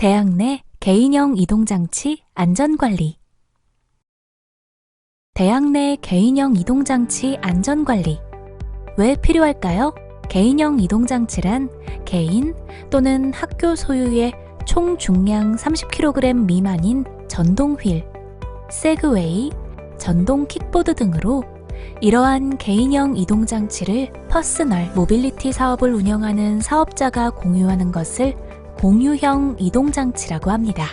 대학 내 개인형 이동장치 안전관리. 대학 내 개인형 이동장치 안전관리. 왜 필요할까요? 개인형 이동장치란 개인 또는 학교 소유의 총 중량 30kg 미만인 전동 휠, 세그웨이, 전동 킥보드 등으로 이러한 개인형 이동장치를 퍼스널 모빌리티 사업을 운영하는 사업자가 공유하는 것을 공유형 이동장치라고 합니다.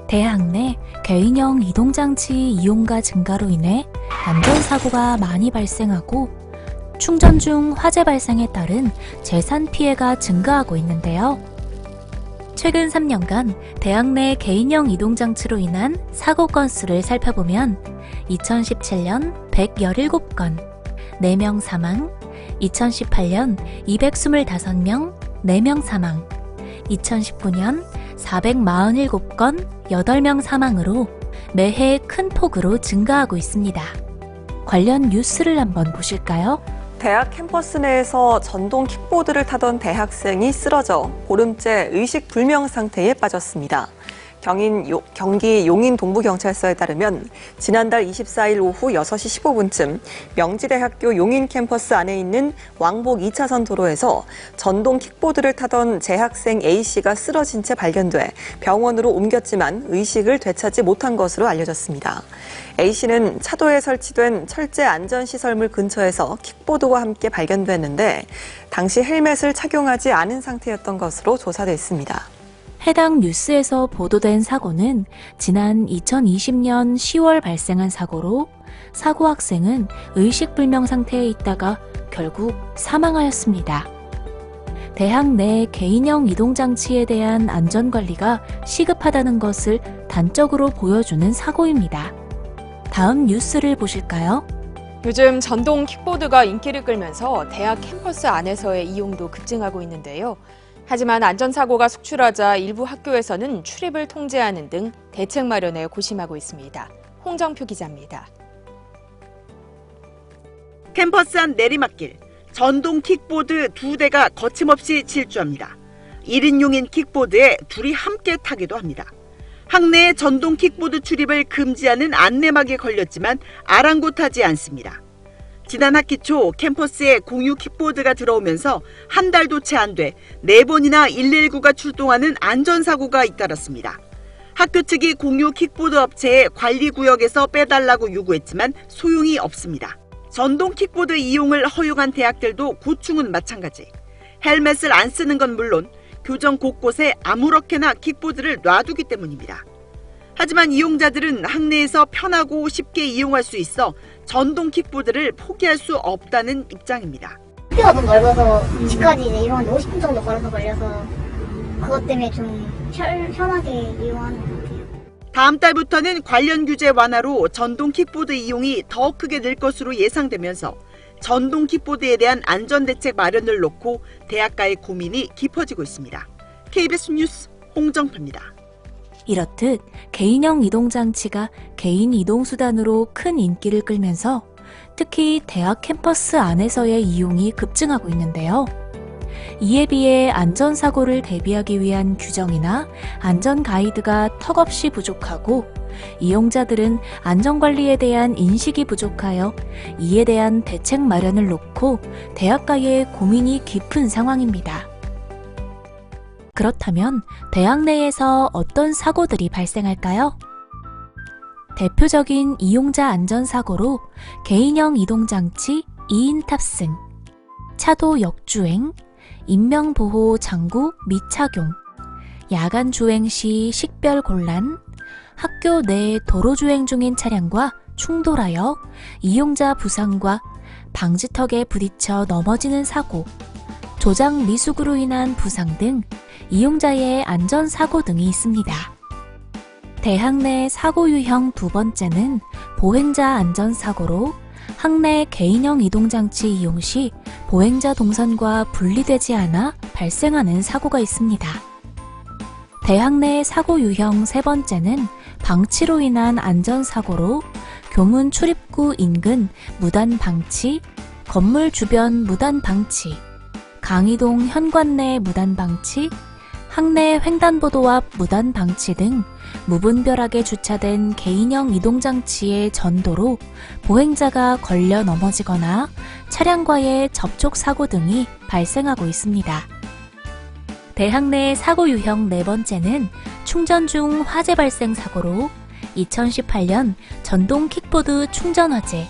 대학 내 개인형 이동장치 이용가 증가로 인해 안전사고가 많이 발생하고 충전 중 화재 발생에 따른 재산 피해가 증가하고 있는데요. 최근 3년간 대학 내 개인형 이동장치로 인한 사고 건수를 살펴보면 2017년 117건, 4명 사망, 2018년 225명, 4명 사망, 2019년 447건, 8명 사망으로 매해 큰 폭으로 증가하고 있습니다. 관련 뉴스를 한번 보실까요? 대학 캠퍼스 내에서 전동 킥보드를 타던 대학생이 쓰러져 보름째 의식불명 상태에 빠졌습니다. 경기 용인 동부경찰서에 따르면 지난달 24일 오후 6시 15분쯤 명지대학교 용인 캠퍼스 안에 있는 왕복 2차선 도로에서 전동 킥보드를 타던 재학생 A씨가 쓰러진 채 발견돼 병원으로 옮겼지만 의식을 되찾지 못한 것으로 알려졌습니다. A씨는 차도에 설치된 철제 안전시설물 근처에서 킥보드와 함께 발견됐는데 당시 헬멧을 착용하지 않은 상태였던 것으로 조사됐습니다. 해당 뉴스에서 보도된 사고는 지난 2020년 10월 발생한 사고로 사고 학생은 의식불명 상태에 있다가 결국 사망하였습니다. 대학 내 개인형 이동장치에 대한 안전관리가 시급하다는 것을 단적으로 보여주는 사고입니다. 다음 뉴스를 보실까요? 요즘 전동 킥보드가 인기를 끌면서 대학 캠퍼스 안에서의 이용도 급증하고 있는데요. 하지만 안전사고가 속출하자 일부 학교에서는 출입을 통제하는 등 대책 마련에 고심하고 있습니다. 홍정표 기자입니다. 캠퍼스 안 내리막길, 전동 킥보드 2대가 거침없이 질주합니다. 1인용인 킥보드에 둘이 함께 타기도 합니다. 학내에 전동 킥보드 출입을 금지하는 안내막에 걸렸지만 아랑곳하지 않습니다. 지난 학기 초 캠퍼스에 공유 킥보드가 들어오면서 한 달도 채 안 돼 4번이나 119가 출동하는 안전사고가 잇따랐습니다. 학교 측이 공유 킥보드 업체에 관리구역에서 빼달라고 요구했지만 소용이 없습니다. 전동 킥보드 이용을 허용한 대학들도 고충은 마찬가지. 헬멧을 안 쓰는 건 물론 교정 곳곳에 아무렇게나 킥보드를 놔두기 때문입니다. 하지만 이용자들은 학내에서 편하고 쉽게 이용할 수 있어 전동 킥보드를 포기할 수 없다는 입장입니다. 학교가 너무 넓어서 집까지 이동하는데 50분 정도 걸어서 걸려서 그것 때문에 좀 편하게 이용하는 것 같아요. 다음 달부터는 관련 규제 완화로 전동 킥보드 이용이 더 크게 늘 것으로 예상되면서 전동 킥보드에 대한 안전대책 마련을 놓고 대학가의 고민이 깊어지고 있습니다. KBS 뉴스 홍정표입니다. 이렇듯 개인형 이동장치가 개인 이동수단으로 큰 인기를 끌면서 특히 대학 캠퍼스 안에서의 이용이 급증하고 있는데요. 이에 비해 안전사고를 대비하기 위한 규정이나 안전 가이드가 턱없이 부족하고 이용자들은 안전관리에 대한 인식이 부족하여 이에 대한 대책 마련을 놓고 대학가의 고민이 깊은 상황입니다. 그렇다면 대학 내에서 어떤 사고들이 발생할까요? 대표적인 이용자 안전사고로 개인형 이동장치 2인 탑승, 차도 역주행, 인명보호 장구 미착용, 야간 주행 시 식별 곤란, 학교 내 도로주행 중인 차량과 충돌하여 이용자 부상과 방지턱에 부딪혀 넘어지는 사고, 조작 미숙으로 인한 부상 등 이용자의 안전사고 등이 있습니다. 대학 내 사고 유형 두 번째는 보행자 안전사고로 학내 개인형 이동장치 이용 시 보행자 동선과 분리되지 않아 발생하는 사고가 있습니다. 대학 내 사고 유형 세 번째는 방치로 인한 안전사고로 교문 출입구 인근 무단 방치, 건물 주변 무단 방치, 강의동 현관 내 무단 방치, 학내 횡단보도 앞 무단 방치 등 무분별하게 주차된 개인형 이동장치의 전도로 보행자가 걸려 넘어지거나 차량과의 접촉 사고 등이 발생하고 있습니다. 대학 내 사고 유형 네 번째는 충전 중 화재 발생 사고로 2018년 전동 킥보드 충전 화재,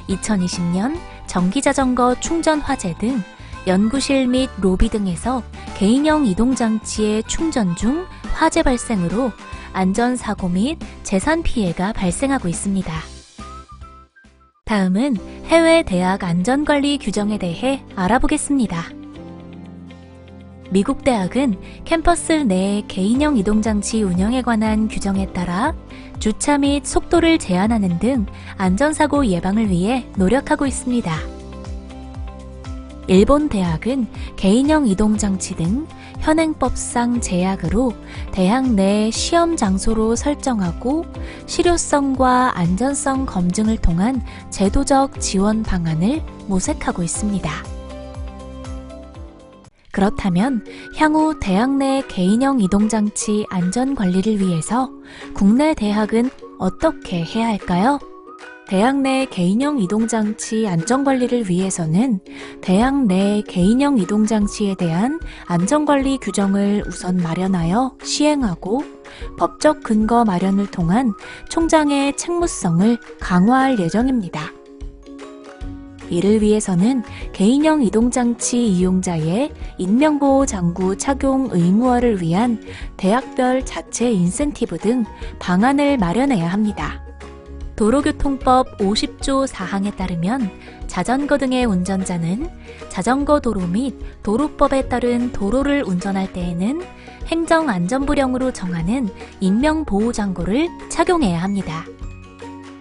2020년 전기자전거 충전 화재 등 연구실 및 로비 등에서 개인형 이동장치의 충전 중 화재 발생으로 안전사고 및 재산 피해가 발생하고 있습니다. 다음은 해외 대학 안전관리 규정에 대해 알아보겠습니다. 미국 대학은 캠퍼스 내 개인형 이동장치 운영에 관한 규정에 따라 주차 및 속도를 제한하는 등 안전사고 예방을 위해 노력하고 있습니다. 일본 대학은 개인형 이동장치 등 현행법상 제약으로 대학 내 시험 장소로 설정하고 실효성과 안전성 검증을 통한 제도적 지원 방안을 모색하고 있습니다. 그렇다면 향후 대학 내 개인형 이동장치 안전관리를 위해서 국내 대학은 어떻게 해야 할까요? 대학 내 개인형 이동장치 안전관리를 위해서는 대학 내 개인형 이동장치에 대한 안전관리 규정을 우선 마련하여 시행하고 법적 근거 마련을 통한 총장의 책무성을 강화할 예정입니다. 이를 위해서는 개인형 이동장치 이용자의 인명보호 장구 착용 의무화를 위한 대학별 자체 인센티브 등 방안을 마련해야 합니다. 도로교통법 50조 4항에 따르면 자전거 등의 운전자는 자전거 도로 및 도로법에 따른 도로를 운전할 때에는 행정안전부령으로 정하는 인명보호장구를 착용해야 합니다.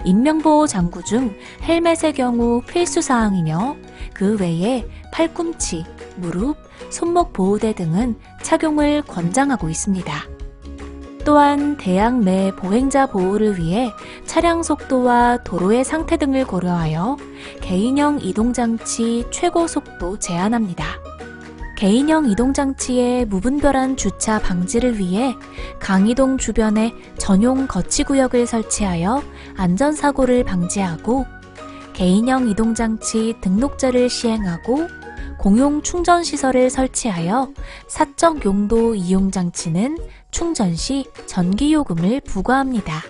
인명보호장구 중 헬멧의 경우 필수사항이며 그 외에 팔꿈치, 무릎, 손목 보호대 등은 착용을 권장하고 있습니다. 또한 대학 내 보행자 보호를 위해 차량 속도와 도로의 상태 등을 고려하여 개인형 이동장치 최고 속도 제한합니다. 개인형 이동장치의 무분별한 주차 방지를 위해 강이동 주변에 전용 거치구역을 설치하여 안전사고를 방지하고 개인형 이동장치 등록제를 시행하고 공용 충전시설을 설치하여 사적 용도 이용장치는 충전 시 전기요금을 부과합니다.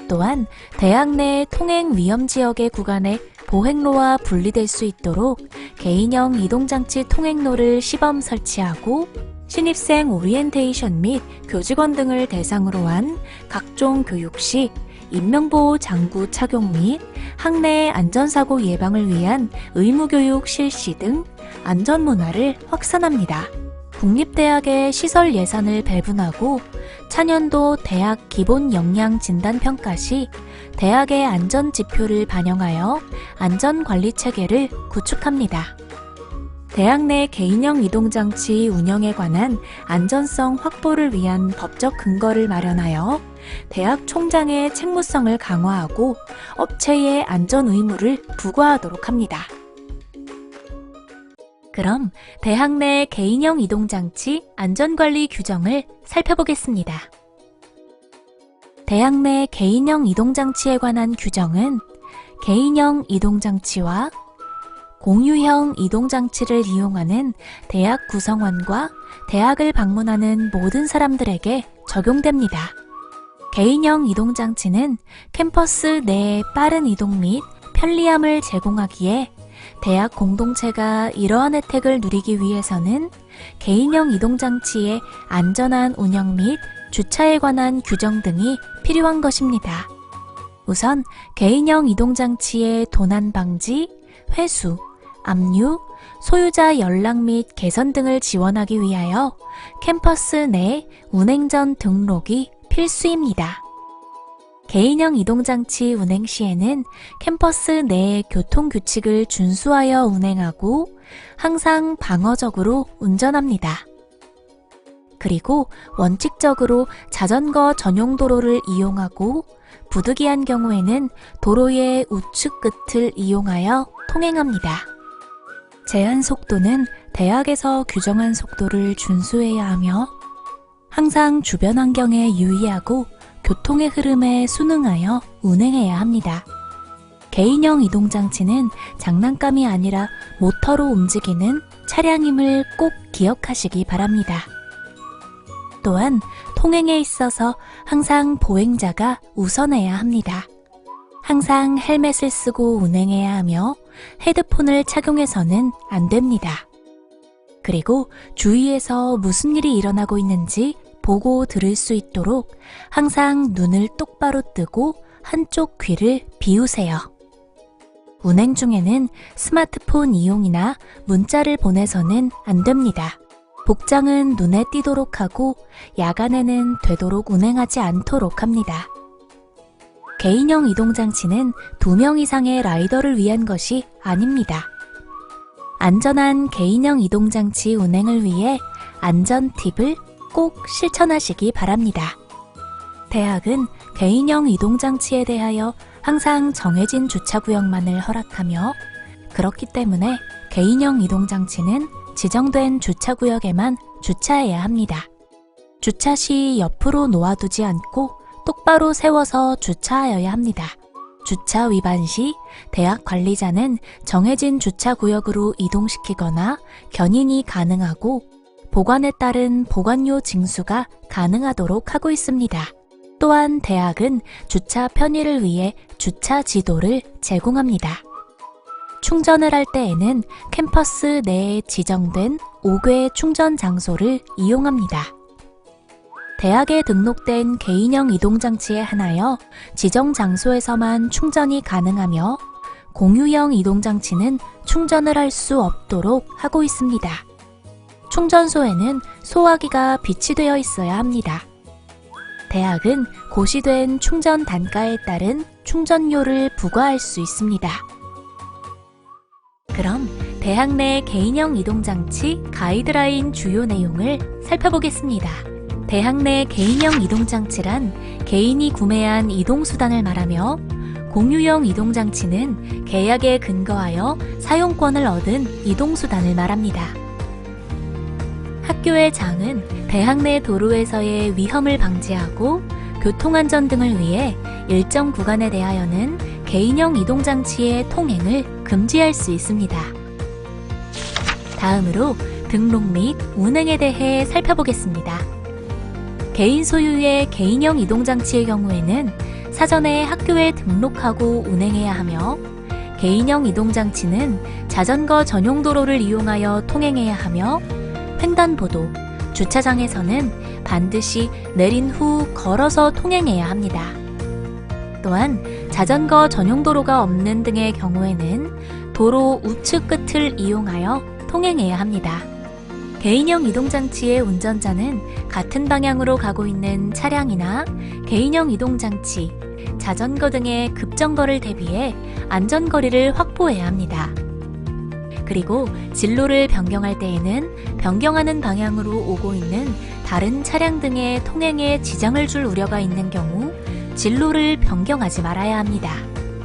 또한 대학 내 통행 위험지역의 구간에 보행로와 분리될 수 있도록 개인형 이동장치 통행로를 시범 설치하고 신입생 오리엔테이션 및 교직원 등을 대상으로 한 각종 교육 시 인명보호 장구 착용 및 학내 안전사고 예방을 위한 의무교육 실시 등 안전문화를 확산합니다. 국립대학의 시설 예산을 배분하고 차년도 대학 기본 역량 진단 평가 시 대학의 안전 지표를 반영하여 안전관리 체계를 구축합니다. 대학 내 개인형 이동장치 운영에 관한 안전성 확보를 위한 법적 근거를 마련하여 대학 총장의 책무성을 강화하고 업체의 안전 의무를 부과하도록 합니다. 그럼 대학 내 개인형 이동장치 안전관리 규정을 살펴보겠습니다. 대학 내 개인형 이동장치에 관한 규정은 개인형 이동장치와 공유형 이동장치를 이용하는 대학 구성원과 대학을 방문하는 모든 사람들에게 적용됩니다. 개인형 이동장치는 캠퍼스 내의 빠른 이동 및 편리함을 제공하기에 대학 공동체가 이러한 혜택을 누리기 위해서는 개인형 이동장치의 안전한 운영 및 주차에 관한 규정 등이 필요한 것입니다. 우선 개인형 이동장치의 도난 방지, 회수, 압류, 소유자 연락 및 개선 등을 지원하기 위하여 캠퍼스 내 운행 전 등록이 필수입니다. 개인형 이동장치 운행 시에는 캠퍼스 내 교통규칙을 준수하여 운행하고 항상 방어적으로 운전합니다. 그리고 원칙적으로 자전거 전용 도로를 이용하고 부득이한 경우에는 도로의 우측 끝을 이용하여 통행합니다. 제한 속도는 대학에서 규정한 속도를 준수해야 하며 항상 주변 환경에 유의하고 교통의 흐름에 순응하여 운행해야 합니다. 개인형 이동장치는 장난감이 아니라 모터로 움직이는 차량임을 꼭 기억하시기 바랍니다. 또한 통행에 있어서 항상 보행자가 우선해야 합니다. 항상 헬멧을 쓰고 운행해야 하며 헤드폰을 착용해서는 안 됩니다. 그리고 주위에서 무슨 일이 일어나고 있는지 보고 들을 수 있도록 항상 눈을 똑바로 뜨고 한쪽 귀를 비우세요. 운행 중에는 스마트폰 이용이나 문자를 보내서는 안 됩니다. 복장은 눈에 띄도록 하고 야간에는 되도록 운행하지 않도록 합니다. 개인형 이동장치는 2명 이상의 라이더를 위한 것이 아닙니다. 안전한 개인형 이동장치 운행을 위해 안전 팁을 꼭 실천하시기 바랍니다. 대학은 개인형 이동장치에 대하여 항상 정해진 주차구역만을 허락하며 그렇기 때문에 개인형 이동장치는 지정된 주차구역에만 주차해야 합니다. 주차 시 옆으로 놓아두지 않고 똑바로 세워서 주차하여야 합니다. 주차 위반 시 대학 관리자는 정해진 주차구역으로 이동시키거나 견인이 가능하고 보관에 따른 보관료 징수가 가능하도록 하고 있습니다. 또한 대학은 주차 편의를 위해 주차 지도를 제공합니다. 충전을 할 때에는 캠퍼스 내에 지정된 5개 충전 장소를 이용합니다. 대학에 등록된 개인형 이동장치에 한하여 지정 장소에서만 충전이 가능하며 공유형 이동장치는 충전을 할 수 없도록 하고 있습니다. 충전소에는 소화기가 비치되어 있어야 합니다. 대학은 고시된 충전 단가에 따른 충전료를 부과할 수 있습니다. 그럼 대학 내 개인형 이동장치 가이드라인 주요 내용을 살펴보겠습니다. 대학 내 개인형 이동장치란 개인이 구매한 이동수단을 말하며 공유형 이동장치는 계약에 근거하여 사용권을 얻은 이동수단을 말합니다. 학교의 장은 대학 내 도로에서의 위험을 방지하고 교통안전 등을 위해 일정 구간에 대하여는 개인형 이동장치의 통행을 금지할 수 있습니다. 다음으로 등록 및 운행에 대해 살펴보겠습니다. 개인 소유의 개인형 이동장치의 경우에는 사전에 학교에 등록하고 운행해야 하며 개인형 이동장치는 자전거 전용 도로를 이용하여 통행해야 하며 횡단보도, 주차장에서는 반드시 내린 후 걸어서 통행해야 합니다. 또한 자전거 전용 도로가 없는 등의 경우에는 도로 우측 끝을 이용하여 통행해야 합니다. 개인형 이동장치의 운전자는 같은 방향으로 가고 있는 차량이나 개인형 이동장치, 자전거 등의 급정거를 대비해 안전거리를 확보해야 합니다. 그리고 진로를 변경할 때에는 변경하는 방향으로 오고 있는 다른 차량 등의 통행에 지장을 줄 우려가 있는 경우 진로를 변경하지 말아야 합니다.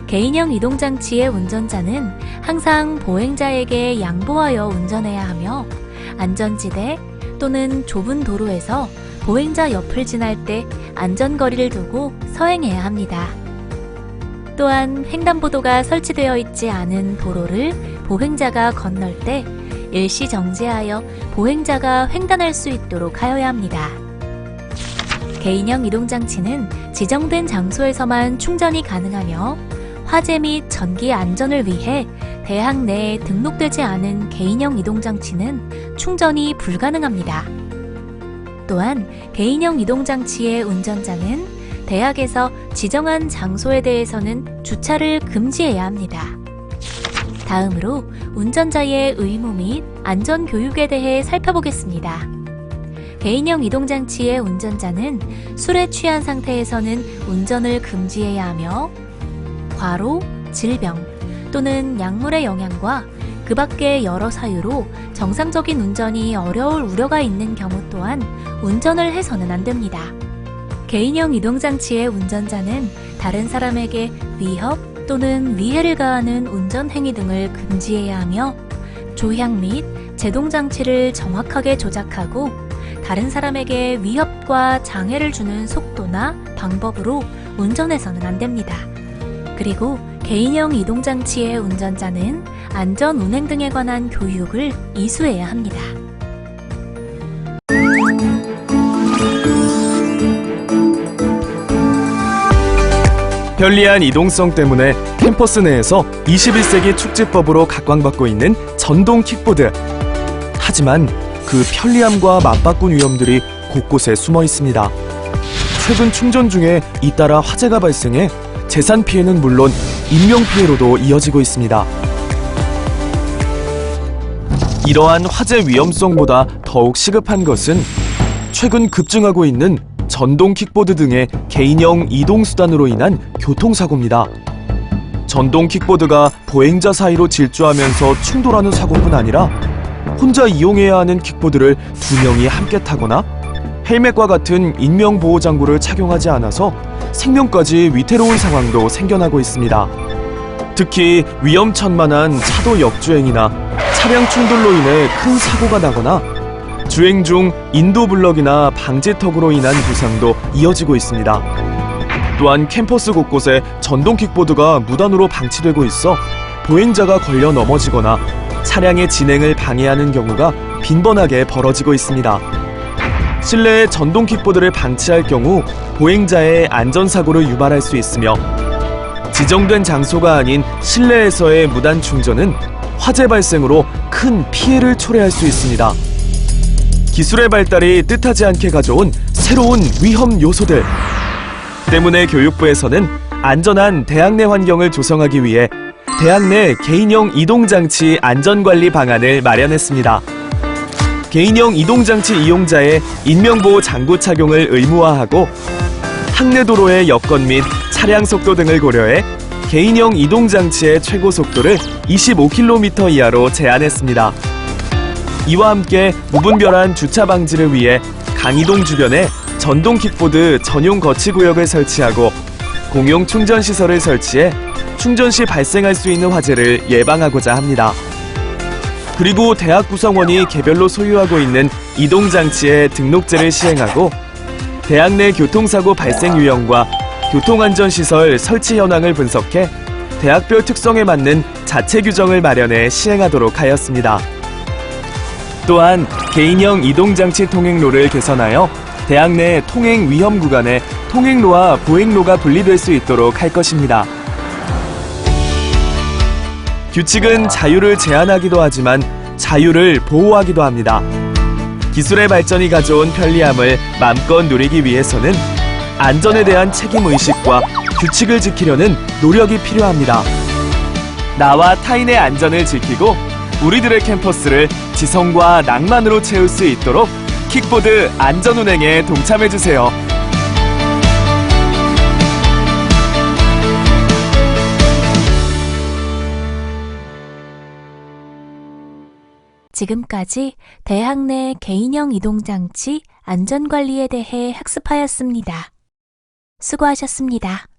개인형 이동장치의 운전자는 항상 보행자에게 양보하여 운전해야 하며 안전지대 또는 좁은 도로에서 보행자 옆을 지날 때 안전거리를 두고 서행해야 합니다. 또한 횡단보도가 설치되어 있지 않은 도로를 보행자가 건널 때 일시 정지하여 보행자가 횡단할 수 있도록 하여야 합니다. 개인형 이동장치는 지정된 장소에서만 충전이 가능하며 화재 및 전기 안전을 위해 대학 내에 등록되지 않은 개인형 이동장치는 충전이 불가능합니다. 또한 개인형 이동장치의 운전자는 대학에서 지정한 장소에 대해서는 주차를 금지해야 합니다. 다음으로 운전자의 의무 및 안전교육에 대해 살펴보겠습니다. 개인형 이동장치의 운전자는 술에 취한 상태에서는 운전을 금지해야 하며 과로, 질병 또는 약물의 영향과 그 밖의 여러 사유로 정상적인 운전이 어려울 우려가 있는 경우 또한 운전을 해서는 안 됩니다. 개인형 이동장치의 운전자는 다른 사람에게 위협 또는 위해를 가하는 운전 행위 등을 금지해야 하며 조향 및 제동장치를 정확하게 조작하고 다른 사람에게 위협과 장애를 주는 속도나 방법으로 운전해서는 안 됩니다. 그리고 개인형 이동장치의 운전자는 안전 운행 등에 관한 교육을 이수해야 합니다. 편리한 이동성 때문에 캠퍼스 내에서 21세기 축지법으로 각광받고 있는 전동 킥보드. 하지만 그 편리함과 맞바꾼 위험들이 곳곳에 숨어 있습니다. 최근 충전 중에 잇따라 화재가 발생해 재산 피해는 물론 인명 피해로도 이어지고 있습니다. 이러한 화재 위험성보다 더욱 시급한 것은 최근 급증하고 있는 전동 킥보드 등의 개인형 이동수단으로 인한 교통사고입니다. 전동 킥보드가 보행자 사이로 질주하면서 충돌하는 사고뿐 아니라 혼자 이용해야 하는 킥보드를 두 명이 함께 타거나 헬멧과 같은 인명보호장구를 착용하지 않아서 생명까지 위태로운 상황도 생겨나고 있습니다. 특히 위험천만한 차도 역주행이나 차량 충돌로 인해 큰 사고가 나거나 주행 중 인도 블럭이나 방지턱으로 인한 부상도 이어지고 있습니다. 또한 캠퍼스 곳곳에 전동 킥보드가 무단으로 방치되고 있어 보행자가 걸려 넘어지거나 차량의 진행을 방해하는 경우가 빈번하게 벌어지고 있습니다. 실내에 전동 킥보드를 방치할 경우 보행자의 안전사고를 유발할 수 있으며 지정된 장소가 아닌 실내에서의 무단 충전은 화재 발생으로 큰 피해를 초래할 수 있습니다. 기술의 발달이 뜻하지 않게 가져온 새로운 위험 요소들 때문에 교육부에서는 안전한 대학 내 환경을 조성하기 위해 대학 내 개인형 이동장치 안전관리 방안을 마련했습니다. 개인형 이동장치 이용자의 인명보호 장구 착용을 의무화하고 학내 도로의 여건 및 차량 속도 등을 고려해 개인형 이동장치의 최고 속도를 25km 이하로 제한했습니다. 이와 함께 무분별한 주차 방지를 위해 강이동 주변에 전동 킥보드 전용 거치구역을 설치하고 공용 충전시설을 설치해 충전 시 발생할 수 있는 화재를 예방하고자 합니다. 그리고 대학 구성원이 개별로 소유하고 있는 이동장치의 등록제를 시행하고 대학 내 교통사고 발생 유형과 교통안전시설 설치 현황을 분석해 대학별 특성에 맞는 자체 규정을 마련해 시행하도록 하였습니다. 또한 개인형 이동장치 통행로를 개선하여 대학 내 통행 위험 구간에 통행로와 보행로가 분리될 수 있도록 할 것입니다. 규칙은 자유를 제한하기도 하지만 자유를 보호하기도 합니다. 기술의 발전이 가져온 편리함을 마음껏 누리기 위해서는 안전에 대한 책임의식과 규칙을 지키려는 노력이 필요합니다. 나와 타인의 안전을 지키고 우리들의 캠퍼스를 지성과 낭만으로 채울 수 있도록 킥보드 안전운행에 동참해주세요. 지금까지 대학 내 개인형 이동장치 안전관리에 대해 학습하였습니다. 수고하셨습니다.